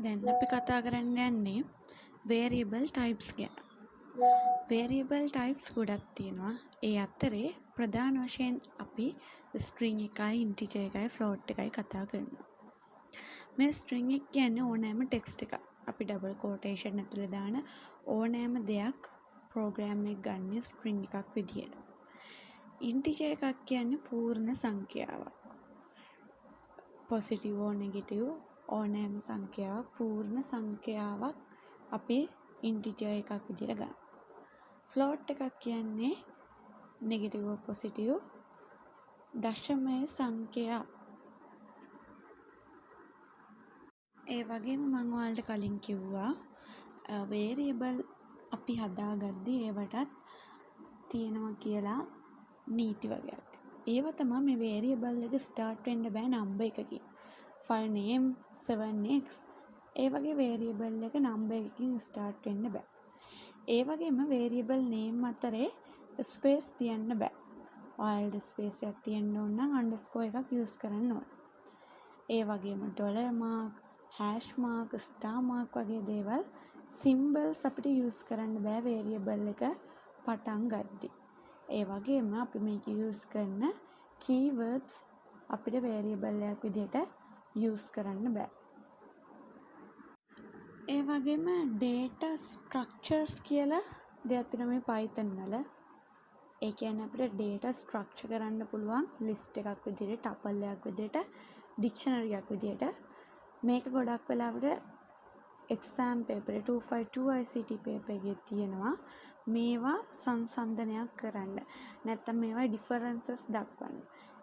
දැන් අපි කතා කරන්න යන්නේ variable types ගැන. variable types ගොඩක් තියෙනවා. ඒ අතරේ ප්‍රධාන වශයෙන් අපි string එකයි integer එකයි float එකයි කතා කරනවා. මේ string එක කියන්නේ ඕනෑම text එකක්. අපි double quotation ඇතුලේ දාන ඕනෑම දෙයක් program එක ගන්න string එකක් විදියට. integer එකක් කියන්නේ පූර්ණ සංඛ්‍යාවක්. positive or negative ඕනෑම සංඛ්‍යාවක් පූර්ණ සංඛ්‍යාවක් අපි integer එකක් විදියට ගන්න. float එකක් කියන්නේ negative or positive දශමය සංඛ්‍යා. ඒ වගේම මම ඔයාලට කලින් කිව්වා variable අපි හදාගද්දි ඒවටත් තියෙනවා කියලා නීති වගේක්. ඒව තමයි මේ variable එක start වෙන්න බෑ number එකකින්. file name 7x ඒ වගේ variable එක number එකකින් start වෙන්න බෑ. ඒ වගේම variable name අතරේ space තියන්න බෑ. ඔයාලට space එකක් තියන්න ඕන නම් underscore එකක් use කරන්න ඕන. ඒ වගේම $mark, hash mark, star mark වගේ දේවල් symbols අපිට use කරන්න බෑ variable එක පටන් ගද්දි. ඒ වගේම අපි මේක use කරන keywords අපිට variable එකක් විදිහට use කරන්න බෑ. ඒ වගේම data structures කියලා දෙයක් තියෙනවා මේ Python වල. ඒ කියන්නේ අපිට data structure කරන්න පුළුවන් list එකක් විදිහට, tuple එකක් විදිහට, dictionary එකක් විදිහට. මේක ගොඩක් වෙලාවට exam paper 252 ICT paper එකේ තියෙනවා. මේවා සංසන්දනයක් කරන්න. නැත්නම් මේවා differences දක්වන්න.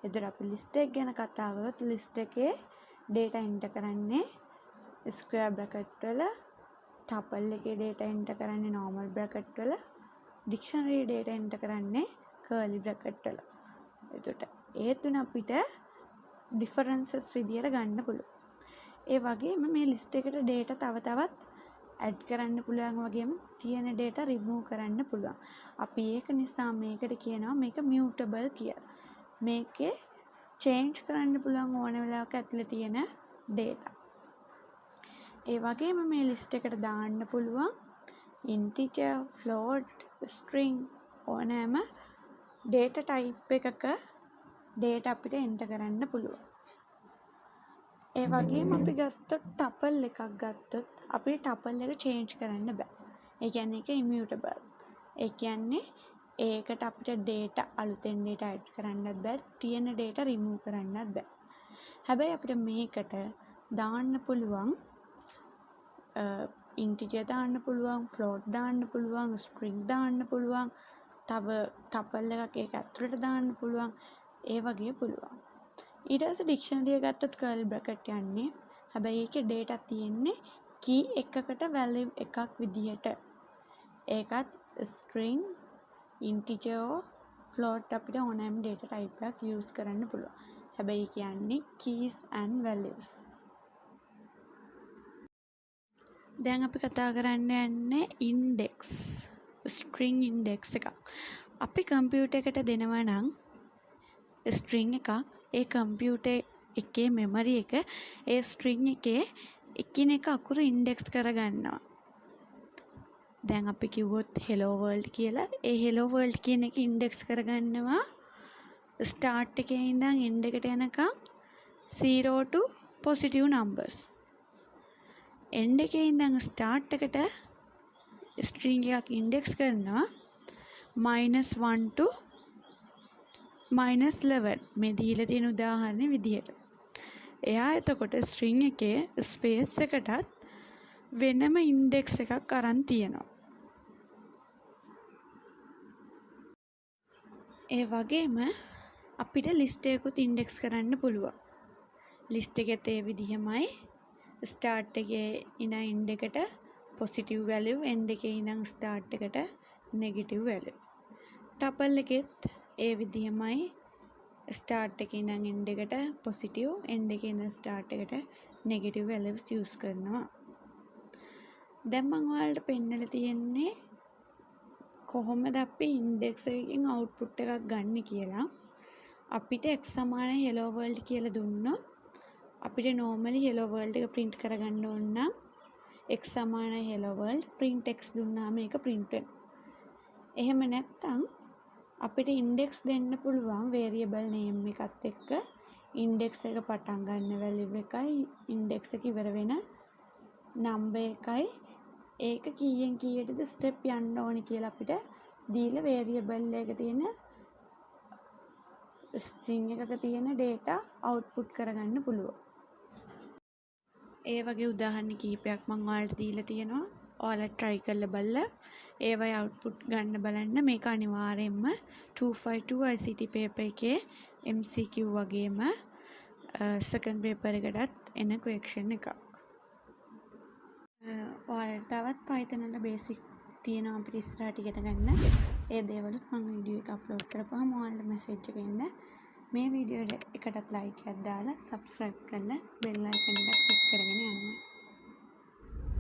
එතකොට අපි list එක ගැන කතා කරොත් list එකේ data enter කරන්නේ square bracket වල, tuple එකේ data enter කරන්නේ normal bracket වල, dictionary data enter කරන්නේ curly bracket වල. එතකොට ඒ තුන අපිට differences විදියට ගන්න පුළුවන්. ඒ වගේම මේ list එකට data තව තවත් add කරන්න පුළුවන් වගේම තියෙන data remove කරන්න පුළුවන්. අපි ඒක නිසා මේකට කියනවා මේක mutable කියලා. මේකේ change කරන්න පුළුවන් ඕන වෙලාවක ඇතුලේ තියෙන data. ඒ වගේම මේ list එකට දාන්න පුළුවන් integer, float, string ඕනෑම data type එකක data අපිට enter කරන්න පුළුවන්. ඒ වගේම අපි ගත්තොත් tuple එකක් ගත්තොත් අපිට tuple එක change කරන්න බෑ. ඒ කියන්නේ ඒක immutable. ඒ කියන්නේ ඒකට අපිට data අලුතෙන් data add කරන්නත් බෑ, තියෙන data remove කරන්නත් බෑ. හැබැයි අපිට මේකට දාන්න පුළුවන් integer දාන්න පුළුවන්, float දාන්න පුළුවන්, string දාන්න පුළුවන්, තව tuple එකක් ඒක ඇතුළට දාන්න පුළුවන්. ඒ වගේ පුළුවන්. ඊට පස්සේ dictionary එක ගත්තොත් curly bracket යන්නේ. හැබැයි ඒකේ data තියෙන්නේ key එකකට value එකක් විදිහට. ඒකත් string, integer, float අපිට ඕනෑම data type එකක් use කරන්න පුළුවන්. හැබැයි කියන්නේ keys and values. දැන් අපි කතා කරන්න යන්නේ index, string index එකක්. අපි computer එකට දෙනවා නම් string එකක් ඒ computer එකේ memory එක ඒ string එකේ එකිනෙක අකුරු index කරගන්නවා. දැන් අපි කිව්වොත් hello world කියලා. ඒ hello world කියන එක index කරගන්නවා start එකේ ඉඳන් end එකට යනකම් 0 to positive numbers. end එකේ ඉඳන් start එකට string එකක් index කරනවා -1 to -11 මේ දීලා තියෙන උදාහරණේ විදිහට. එයා එතකොට string එකේ space එකටත් වෙනම index එකක් අරන් තියෙනවා. ඒ වගේම අපිට list එකකුත් index කරන්න පුළුවන්. list එකෙත් ඒ විදිහමයි start එකේ ඉඳන් end එකට positive value, end එකේ ඉඳන් start එකට negative value. tuple එකෙත් ඒ විදිහමයි start එකේ ඉඳන් end එකට positive, end එකේ ඉඳන් start එකට negative values use කරනවා. දැන් මම ඔයාලට පෙන්නලා තියෙන්නේ කොහොමද අපි index එකකින් output එකක් ගන්න කියලා. අපිට x සමාන hello world කියලා දුන්නොත් අපිට normally hello world එක print කරගන්න ඕන නම් x සමානයි hello world print x දුන්නාම ඒක print වෙනවා. එහෙම නැත්නම් අපිට index දෙන්න පුළුවන් variable name එකත් එක්ක index එක පටන් ගන්න value එකයි index එක ඉවර වෙන number එකයි ඒක කීයෙන් කීයටද step යන්න ඕනි කියලා අපිට දීලා variable එක තියෙන string එකක තියෙන data output කරගන්න පුළුවන්. ඒ වගේ උදාහරණ කිහිපයක් මම ඔයාලට දීලා තියෙනවා. ඔයාලා try කරලා බලලා ඒවයි output ගන්න බලන්න. මේක අනිවාර්යයෙන්ම 252 ICT paper එකේ MCQ වගේම second paper එකටත් එන question එකක්. ඔයාලට තවත් Python වල basic තියෙනවා අපිට ඉස්සරහට ඉගෙන ගන්න. ඒ දේවලුත් මම වීඩියෝ එක අප්ලෝඩ් කරපුවාම ඔයාලට message එක එන්න. මේ වීඩියෝ එකටත් like එකක් දාලා subscribe කරලා bell icon එකත් click කරගෙන යන්න.